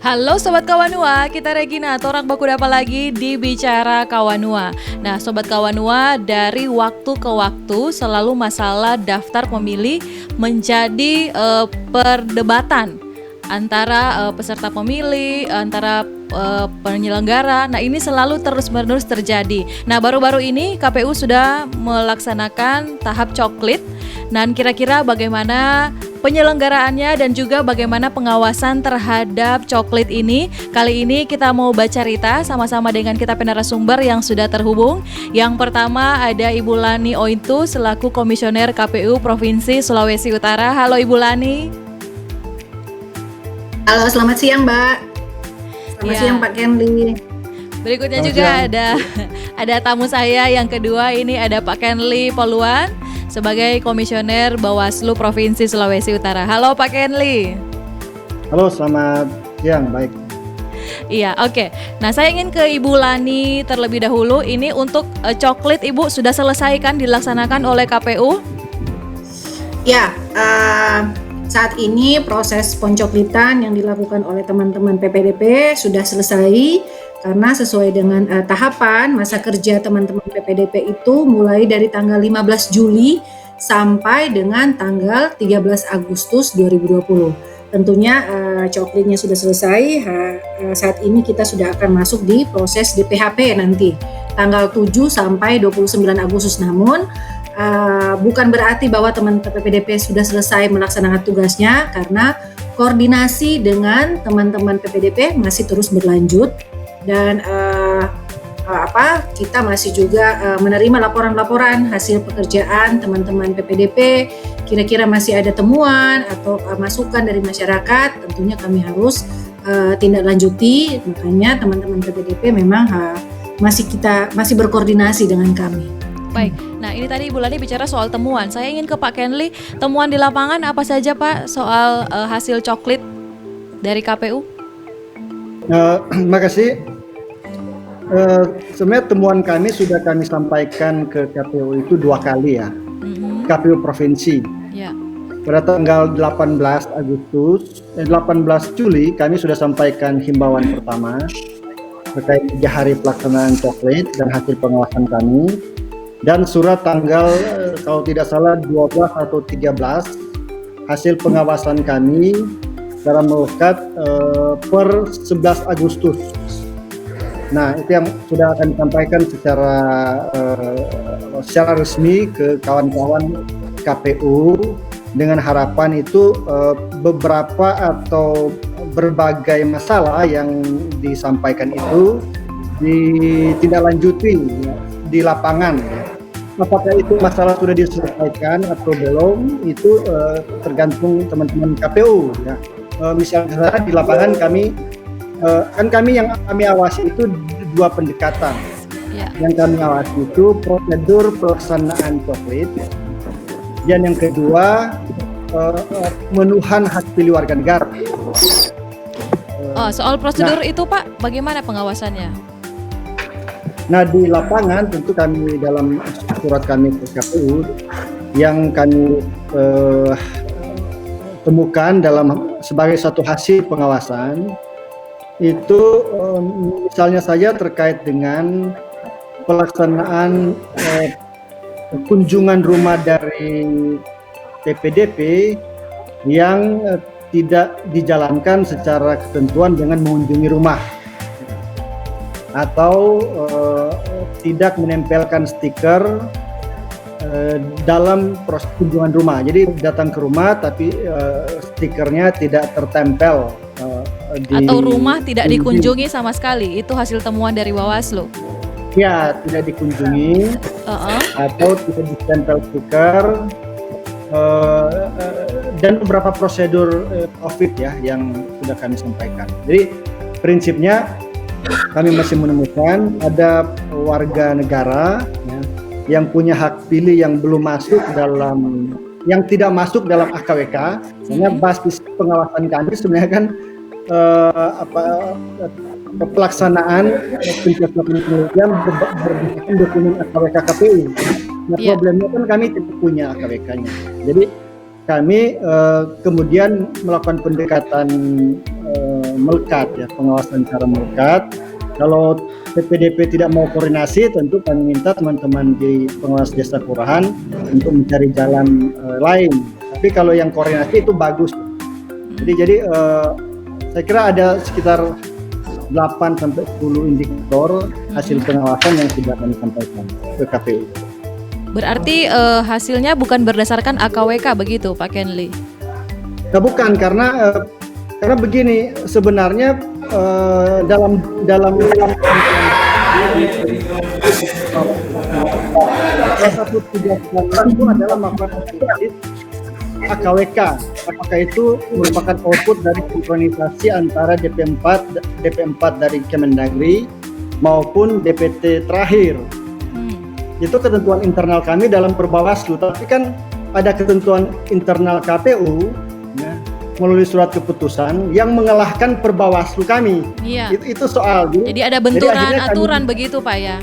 Halo Sobat Kawanua, kita Regina, Torak Baku Dapa lagi di Bicara Kawanua. Nah Sobat Kawanua, dari waktu ke waktu selalu masalah daftar pemilih menjadi perdebatan antara peserta pemilih, antara penyelenggara. Nah ini selalu terus-menerus terjadi. Nah baru-baru ini KPU sudah melaksanakan tahap coklit. Dan kira-kira bagaimana penyelenggaraannya dan juga bagaimana pengawasan terhadap coklit ini. Kali ini kita mau baca cerita sama-sama dengan kita narasumber yang sudah terhubung. Yang pertama ada Ibu Lani Ointu selaku Komisioner KPU Provinsi Sulawesi Utara. Halo Ibu Lani. Halo, selamat siang Mbak. Selamat siang Pak Kenli. Berikutnya selamat juga siang. ada tamu saya yang kedua, ini ada Pak Kenli Poluan sebagai Komisioner Bawaslu Provinsi Sulawesi Utara. Halo Pak Kenli. Halo, selamat siang, baik. Iya, oke. Nah, saya ingin ke Ibu Lani terlebih dahulu. Ini untuk coklit Ibu sudah selesai kan dilaksanakan oleh KPU? Ya, saat ini proses pencoklitan yang dilakukan oleh teman-teman PPDP sudah selesai. Karena sesuai dengan tahapan masa kerja teman-teman PPDP itu mulai dari tanggal 15 Juli sampai dengan tanggal 13 Agustus 2020. Tentunya coklitnya sudah selesai. Saat ini kita sudah akan masuk di proses DPHP nanti tanggal 7 sampai 29 Agustus. Namun bukan berarti bahwa teman-teman PPDP sudah selesai melaksanakan tugasnya, karena koordinasi dengan teman-teman PPDP masih terus berlanjut. Dan kita masih juga menerima laporan-laporan hasil pekerjaan teman-teman PPDP. Kira-kira masih ada temuan atau masukan dari masyarakat, tentunya kami harus tindak lanjuti. Makanya teman-teman PPDP memang masih berkoordinasi dengan kami. Baik, nah ini tadi Ibu Lani bicara soal temuan. Saya ingin ke Pak Kenli, temuan di lapangan apa saja Pak soal hasil coklit dari KPU? Terima kasih. Sebenarnya temuan kami sudah kami sampaikan ke KPU itu 2 kali ya. KPU Provinsi. Yeah. Pada tanggal 18 Juli kami sudah sampaikan himbauan pertama terkait 3 hari pelaksanaan coklit dan hasil pengawasan kami. Dan surat tanggal kalau tidak salah 12 atau 13 hasil pengawasan kami secara melekat per 11 Agustus. Nah, itu yang sudah akan disampaikan secara resmi ke kawan-kawan KPU dengan harapan itu beberapa atau berbagai masalah yang disampaikan itu ditindaklanjuti di lapangan. Apakah itu masalah sudah diselesaikan atau belum, itu tergantung teman-teman KPU ya. Misalnya di lapangan kami yang kami awasi itu 2 pendekatan. Yeah. Yang kami awasi itu prosedur pelaksanaan coklit, dan yang kedua pemenuhan hak pilih warga negara. Soal prosedur itu Pak, bagaimana pengawasannya? Nah, di lapangan tentu kami dalam surat kami ke KPU yang kami temukan sebagai satu hasil pengawasan itu misalnya saja terkait dengan pelaksanaan kunjungan rumah dari PPDP yang tidak dijalankan secara ketentuan dengan mengunjungi rumah atau tidak menempelkan stiker dalam proses kunjungan rumah. Jadi datang ke rumah tapi stikernya tidak tertempel atau rumah tidak dikunjungi sama sekali. Itu hasil temuan dari Bawaslu. Ya, tidak dikunjungi atau tidak ditempel stiker dan beberapa prosedur COVID ya yang sudah kami sampaikan. Jadi prinsipnya kami masih menemukan ada warga negara ya, yang punya hak pilih yang belum masuk yang tidak masuk dalam AKWK. Sebenarnya basis pengawasan kami sebenarnya kan pelaksanaan pencatatan penelitian berdasarkan dokumen AKWK KPU. Nah, problemnya kan kami tidak punya AKWK-nya. Jadi kami kemudian melakukan pendekatan melekat, ya, pengawasan secara melekat. Kalau PPDP tidak mau koordinasi, tentu kami minta teman-teman di pengawas desa kelurahan untuk mencari jalan lain. Tapi kalau yang koordinasi itu bagus. Jadi saya kira ada sekitar 8 sampai 10 indikator hasil pengawasan yang sudah kami sampaikan ke KPU. Berarti hasilnya bukan berdasarkan AKWK begitu, Pak Kenli? Nah, bukan, karena begini, sebenarnya dalam salah satu tugas kami itu adalah melakukan analisis AKWK. Apakah itu merupakan output dari sinkronisasi antara DP4 dari Kemendagri maupun DPT terakhir. Itu ketentuan internal kami dalam Perbawaslu, tapi kan ada ketentuan internal KPU, ya, melalui surat keputusan yang mengalahkan Perbawaslu kami. Iya. Itu soal. Jadi ada benturan aturan begitu, Pak, ya?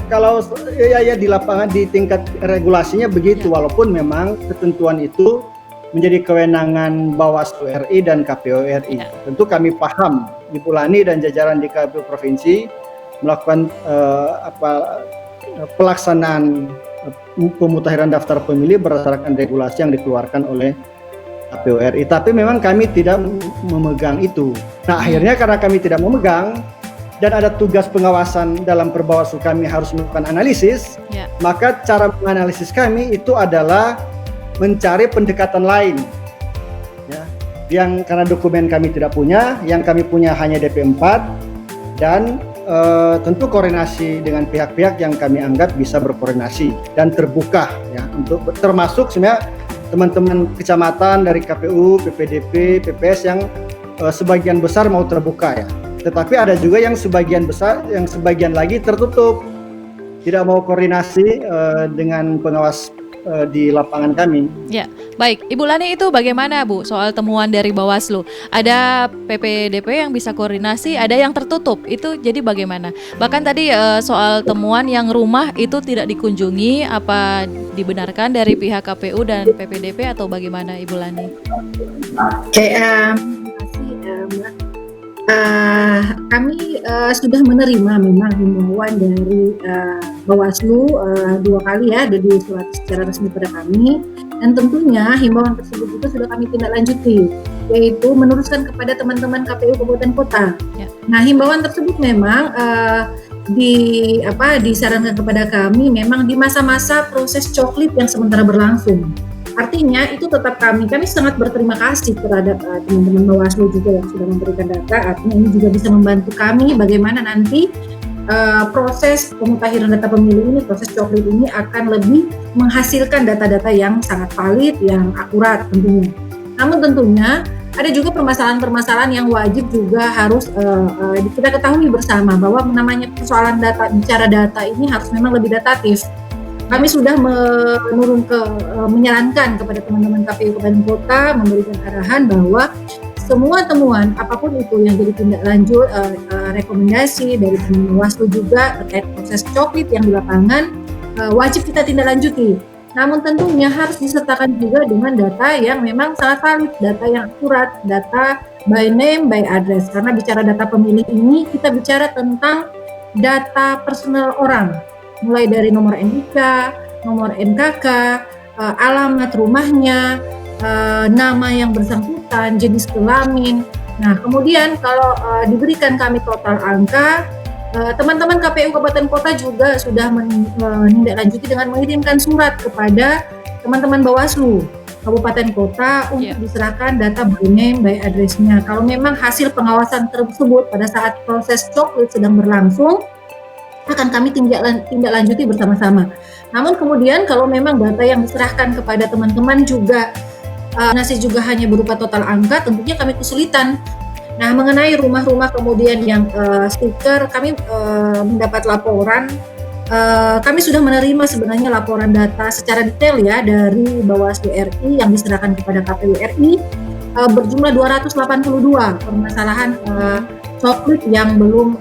Kalau ya di lapangan di tingkat regulasinya begitu, ya. Walaupun memang ketentuan itu menjadi kewenangan Bawaslu RI dan KPU RI. Ya. Tentu kami paham, Ibu Lani dan jajaran di KPU Provinsi melakukan pelaksanaan pemutakhiran daftar pemilih berdasarkan regulasi yang dikeluarkan oleh KPU RI. Tapi memang kami tidak memegang itu. Nah, akhirnya karena kami tidak memegang dan ada tugas pengawasan dalam Perbawaslu kami harus melakukan analisis, ya. Maka cara menganalisis kami itu adalah mencari pendekatan lain, ya. Yang karena dokumen kami tidak punya, yang kami punya hanya DP4 dan tentu koordinasi dengan pihak-pihak yang kami anggap bisa berkoordinasi dan terbuka, ya, untuk termasuk sebenarnya teman-teman kecamatan dari KPU, PPDP, PPS yang sebagian besar mau terbuka, ya. Tetapi ada juga yang sebagian besar, yang sebagian lagi tertutup, tidak mau koordinasi dengan pengawas di lapangan kami. Ya, baik. Ibu Lani, itu bagaimana, Bu, soal temuan dari Bawaslu? Ada PPDP yang bisa koordinasi, ada yang tertutup. Itu jadi bagaimana? Bahkan tadi soal temuan yang rumah itu tidak dikunjungi, apa dibenarkan dari pihak KPU dan PPDP atau bagaimana, Ibu Lani? Oke, terima kasih, Mbak. Kami sudah menerima memang himbauan dari Bawaslu 2 kali, ya, ada di surat secara resmi pada kami, dan tentunya himbauan tersebut juga sudah kami tindak lanjuti, yaitu meneruskan kepada teman-teman KPU kabupaten kota. Ya. Nah, himbauan tersebut memang disarankan kepada kami memang di masa-masa proses coklit yang sementara berlangsung. Artinya itu tetap kami sangat berterima kasih terhadap teman-teman Bawaslu juga yang sudah memberikan data. Artinya ini juga bisa membantu kami bagaimana nanti proses pemutakhiran data pemilih ini, proses coklit ini akan lebih menghasilkan data-data yang sangat valid, yang akurat tentunya. Namun tentunya ada juga permasalahan-permasalahan yang wajib juga harus kita ketahui bersama, bahwa namanya persoalan data, bicara data ini harus memang lebih datatif. Kami sudah menyarankan kepada teman-teman KPU Kabupaten Kota, memberikan arahan bahwa semua temuan apapun itu yang jadi tindak lanjut rekomendasi dari teman Bawaslu juga terkait proses coklit yang di lapangan wajib kita tindak lanjuti. Namun tentunya harus disertakan juga dengan data yang memang sangat valid, data yang akurat, data by name, by address. Karena bicara data pemilih ini kita bicara tentang data personal orang, mulai dari nomor NIK, nomor NKK, alamat rumahnya, nama yang bersangkutan, jenis kelamin. Nah, kemudian kalau diberikan kami total angka, teman-teman KPU Kabupaten Kota juga sudah menindaklanjuti dengan mengirimkan surat kepada teman-teman Bawaslu Kabupaten Kota untuk diserahkan data by name, by address-nya. Kalau memang hasil pengawasan tersebut pada saat proses coklit sedang berlangsung, akan kami tindak lanjuti bersama-sama. Namun kemudian kalau memang data yang diserahkan kepada teman-teman juga masih juga hanya berupa total angka, tentunya kami kesulitan. Nah, mengenai rumah-rumah kemudian yang stiker, kami mendapat laporan, kami sudah menerima sebenarnya laporan data secara detail, ya, dari Bawaslu RI yang diserahkan kepada KPU RI, berjumlah 282 permasalahan coklit yang belum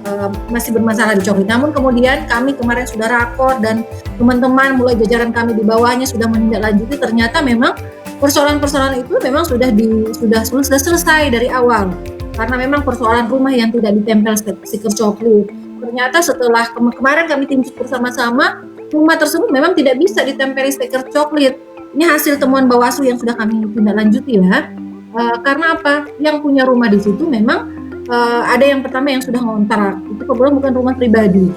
masih bermasalah di coklit. Namun kemudian kami kemarin sudah rakor dan teman-teman mulai jajaran kami di bawahnya sudah menindaklanjuti, ternyata memang persoalan-persoalan itu memang sudah selesai dari awal, karena memang persoalan rumah yang tidak ditempel stiker coklat. Ternyata setelah kemarin kami tinjau bersama-sama, rumah tersebut memang tidak bisa ditempeli stiker coklat. Ini hasil temuan Bawaslu yang sudah kami tindak lanjuti ya. Karena apa? Yang punya rumah di situ memang ada yang pertama yang sudah ngontrak, itu kebetulan bukan rumah pribadi.